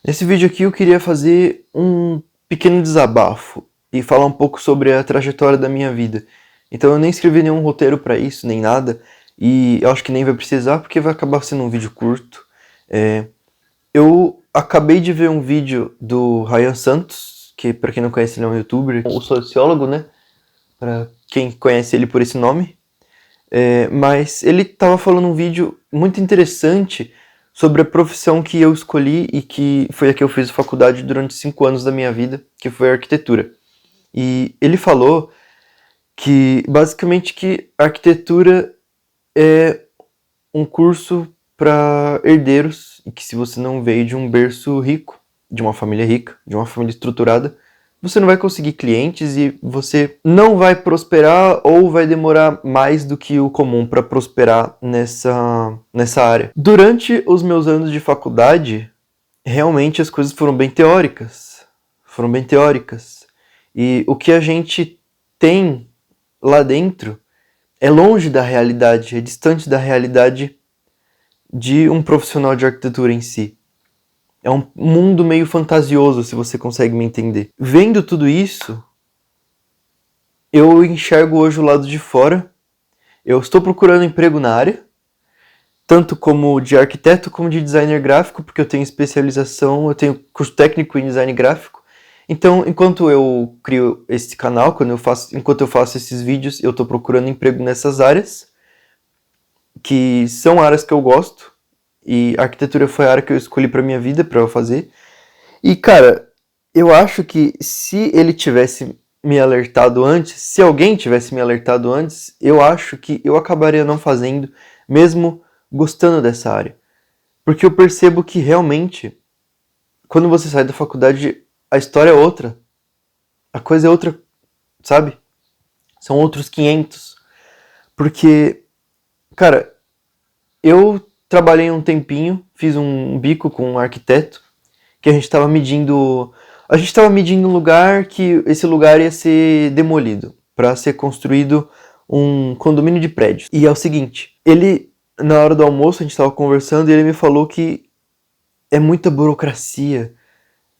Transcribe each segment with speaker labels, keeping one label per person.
Speaker 1: Nesse vídeo aqui eu queria fazer um pequeno desabafo e falar um pouco sobre a trajetória da minha vida. Então eu nem escrevi nenhum roteiro pra isso, nem nada, e eu acho que nem vai precisar porque vai acabar sendo um vídeo curto. Eu acabei de ver um vídeo do Ryan Santos, que pra quem não conhece ele é um youtuber, um sociólogo, né? Pra quem conhece ele por esse nome. Mas ele estava falando um vídeo muito interessante sobre a profissão que eu escolhi e que foi a que eu fiz faculdade durante 5 anos da minha vida, que foi a arquitetura. E ele falou que, basicamente, que a arquitetura é um curso para herdeiros e que se você não veio de um berço rico, de uma família rica, de uma família estruturada, você não vai conseguir clientes e você não vai prosperar ou vai demorar mais do que o comum para prosperar nessa área. Durante os meus anos de faculdade, realmente as coisas foram bem teóricas. Foram bem teóricas. E o que a gente tem lá dentro é longe da realidade, é distante da realidade de um profissional de arquitetura em si. É um mundo meio fantasioso, se você consegue me entender. Vendo tudo isso, eu enxergo hoje o lado de fora. Eu estou procurando emprego na área, tanto como de arquiteto como de designer gráfico, porque eu tenho especialização, eu tenho curso técnico em design gráfico. Então, enquanto eu crio esse canal, enquanto eu faço esses vídeos, eu estou procurando emprego nessas áreas, que são áreas que eu gosto, e a arquitetura foi a área que eu escolhi para minha vida, para eu fazer. E, cara, eu acho que se ele tivesse me alertado antes, se alguém tivesse me alertado antes, eu acho que eu acabaria não fazendo, mesmo gostando dessa área. Porque eu percebo que realmente, quando você sai da faculdade, a história é outra. A coisa é outra, sabe? São outros 500. Porque, cara, eu trabalhei um tempinho, fiz um bico com um arquiteto, que a gente estava medindo um lugar que esse lugar ia ser demolido para ser construído um condomínio de prédios. E é o seguinte, ele na hora do almoço a gente estava conversando e ele me falou que é muita burocracia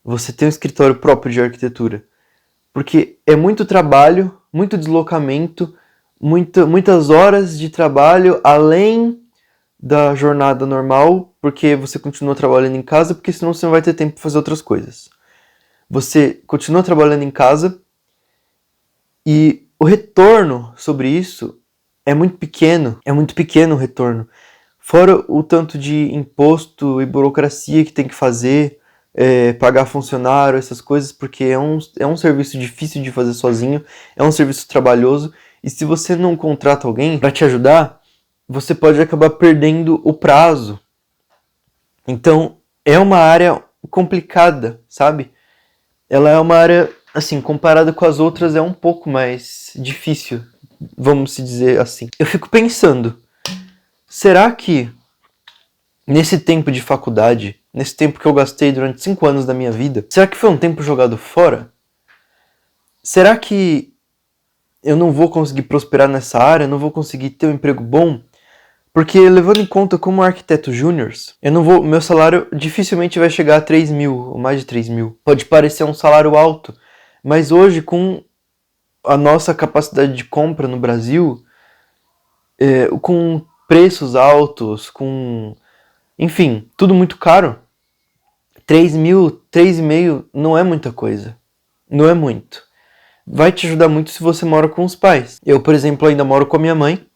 Speaker 1: você ter um escritório próprio de arquitetura, porque é muito trabalho, muito deslocamento, muitas horas de trabalho além da jornada normal, porque você continua trabalhando em casa, porque senão você não vai ter tempo para fazer outras coisas. Você continua trabalhando em casa e o retorno sobre isso é muito pequeno o retorno. Fora o tanto de imposto e burocracia que tem que fazer, pagar funcionário, essas coisas, porque é um serviço difícil de fazer sozinho, é um serviço trabalhoso, e se você não contrata alguém para te ajudar, você pode acabar perdendo o prazo. Então, é uma área complicada, sabe? Ela é uma área, assim, comparada com as outras, é um pouco mais difícil, vamos se dizer assim. Eu fico pensando, será que nesse tempo de faculdade, nesse tempo que eu gastei durante 5 anos da minha vida, será que foi um tempo jogado fora? Será que eu não vou conseguir prosperar nessa área, não vou conseguir ter um emprego bom? Porque levando em conta como arquiteto júnior, meu salário dificilmente vai chegar a 3 mil, ou mais de 3 mil. Pode parecer um salário alto, mas hoje com a nossa capacidade de compra no Brasil, com preços altos, enfim, tudo muito caro, 3 mil, 3,5 não é muita coisa. Não é muito. Vai te ajudar muito se você mora com os pais. Eu, por exemplo, ainda moro com a minha mãe,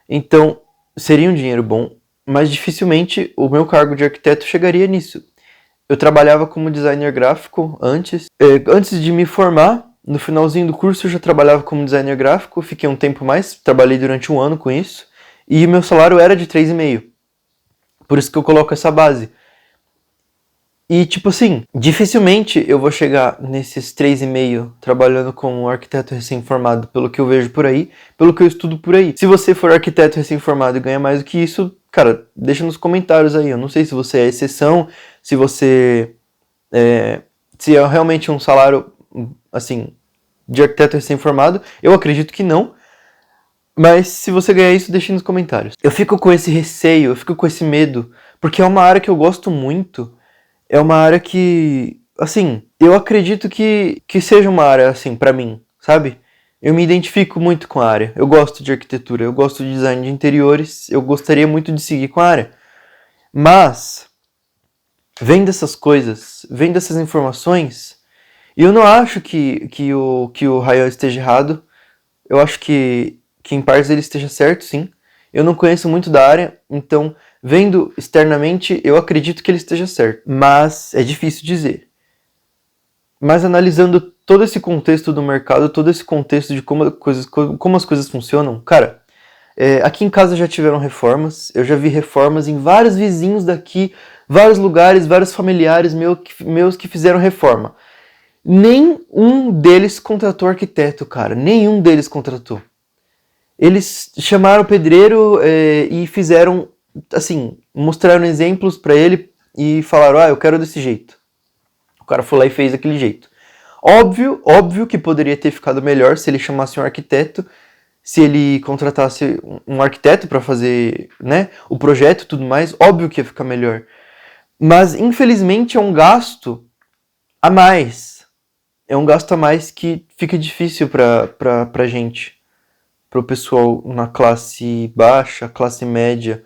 Speaker 1: então seria um dinheiro bom, mas dificilmente o meu cargo de arquiteto chegaria nisso. Eu trabalhava como designer gráfico antes. Antes de me formar, no finalzinho do curso eu já trabalhava como designer gráfico, fiquei um tempo mais, trabalhei durante 1 ano com isso, e meu salário era de 3,5. Por isso que eu coloco essa base. E tipo assim, dificilmente eu vou chegar nesses 3,5 trabalhando como arquiteto recém-formado, pelo que eu vejo por aí, pelo que eu estudo por aí. Se você for arquiteto recém-formado e ganha mais do que isso, cara, deixa nos comentários aí. Eu não sei se você é exceção, se você se é realmente um salário, assim, de arquiteto recém-formado. Eu acredito que não. Mas se você ganhar isso, deixa nos comentários. Eu fico com esse receio, eu fico com esse medo, porque é uma área que eu gosto muito. é uma área que, assim, eu acredito que seja uma área, assim, pra mim, sabe? Eu me identifico muito com a área. Eu gosto de arquitetura, eu gosto de design de interiores, eu gostaria muito de seguir com a área. Mas, vendo essas coisas, vendo essas informações, e eu não acho que o Rayan esteja errado. Eu acho que em partes ele esteja certo, sim. Eu não conheço muito da área, então, vendo externamente, eu acredito que ele esteja certo. Mas é difícil dizer. Mas analisando todo esse contexto do mercado, todo esse contexto de como as coisas funcionam, cara, aqui em casa já tiveram reformas, eu já vi reformas em vários vizinhos daqui, vários lugares, vários familiares meus que fizeram reforma. Nenhum deles contratou arquiteto, cara. Nenhum deles contratou. Eles chamaram o pedreiro e fizeram, assim, mostraram exemplos pra ele e falaram, eu quero desse jeito. O cara foi lá e fez daquele jeito. Óbvio que poderia ter ficado melhor se ele chamasse um arquiteto, se ele contratasse um arquiteto pra fazer, né, o projeto e tudo mais. Óbvio que ia ficar melhor. Mas, infelizmente, é um gasto a mais. É um gasto a mais que fica difícil pra gente, pro pessoal na classe baixa, classe média,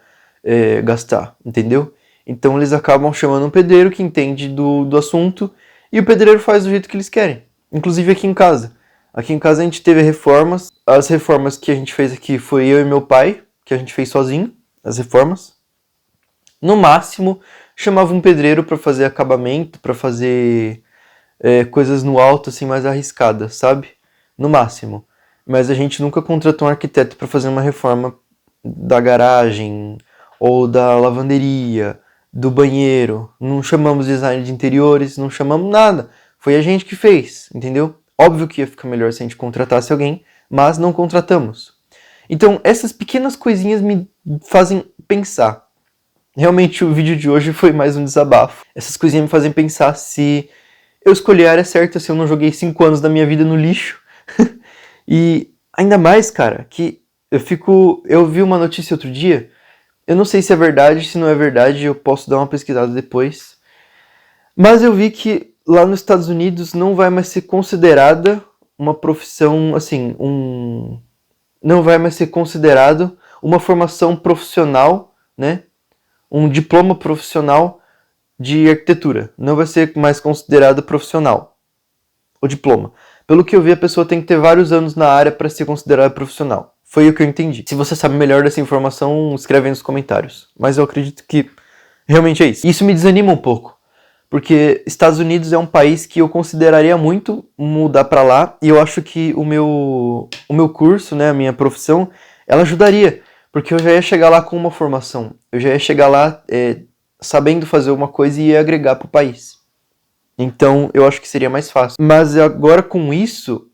Speaker 1: gastar, entendeu? Então eles acabam chamando um pedreiro que entende do assunto e o pedreiro faz do jeito que eles querem. Inclusive aqui em casa. Aqui em casa a gente teve reformas. As reformas que a gente fez aqui foi eu e meu pai, que a gente fez sozinho, as reformas. No máximo, chamava um pedreiro para fazer acabamento, para fazer coisas no alto, assim, mais arriscadas, sabe? No máximo. Mas a gente nunca contratou um arquiteto para fazer uma reforma da garagem, ou da lavanderia, do banheiro. Não chamamos design de interiores, não chamamos nada. Foi a gente que fez, entendeu? Óbvio que ia ficar melhor se a gente contratasse alguém, mas não contratamos. Então, essas pequenas coisinhas me fazem pensar. Realmente, o vídeo de hoje foi mais um desabafo. Essas coisinhas me fazem pensar se eu escolhi a área certa, se eu não joguei 5 anos da minha vida no lixo. E ainda mais, cara, que eu vi uma notícia outro dia, eu não sei se é verdade, se não é verdade, eu posso dar uma pesquisada depois. Mas eu vi que lá nos Estados Unidos não vai mais ser considerada uma profissão, assim, não vai mais ser considerado uma formação profissional, né? Um diploma profissional de arquitetura. Não vai ser mais considerado profissional, o diploma. Pelo que eu vi, a pessoa tem que ter vários anos na área para ser considerada profissional. Foi o que eu entendi. Se você sabe melhor dessa informação, escreve aí nos comentários. Mas eu acredito que realmente é isso. Isso me desanima um pouco. Porque Estados Unidos é um país que eu consideraria muito mudar para lá. E eu acho que o meu curso, né, a minha profissão, ela ajudaria. Porque eu já ia chegar lá com uma formação. Eu já ia chegar lá sabendo fazer uma coisa e ia agregar para o país. Então eu acho que seria mais fácil. Mas agora com isso,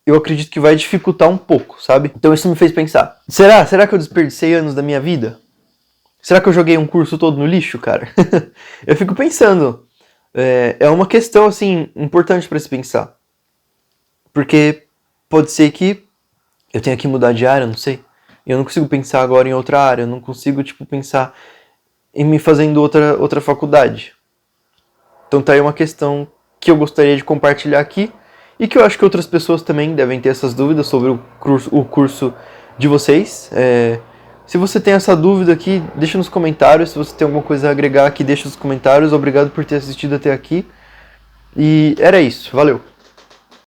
Speaker 1: eu acredito que vai dificultar um pouco, sabe? Então isso me fez pensar. Será que eu desperdicei anos da minha vida? Será que eu joguei um curso todo no lixo, cara? Eu fico pensando. É uma questão, assim, importante pra se pensar. Porque pode ser que eu tenha que mudar de área, não sei. Eu não consigo pensar agora em outra área. Eu não consigo, pensar em me fazendo outra faculdade. Então tá aí uma questão que eu gostaria de compartilhar aqui. E que eu acho que outras pessoas também devem ter essas dúvidas sobre o curso de vocês. Se você tem essa dúvida aqui, deixa nos comentários. Se você tem alguma coisa a agregar aqui, deixa nos comentários. Obrigado por ter assistido até aqui. E era isso. Valeu!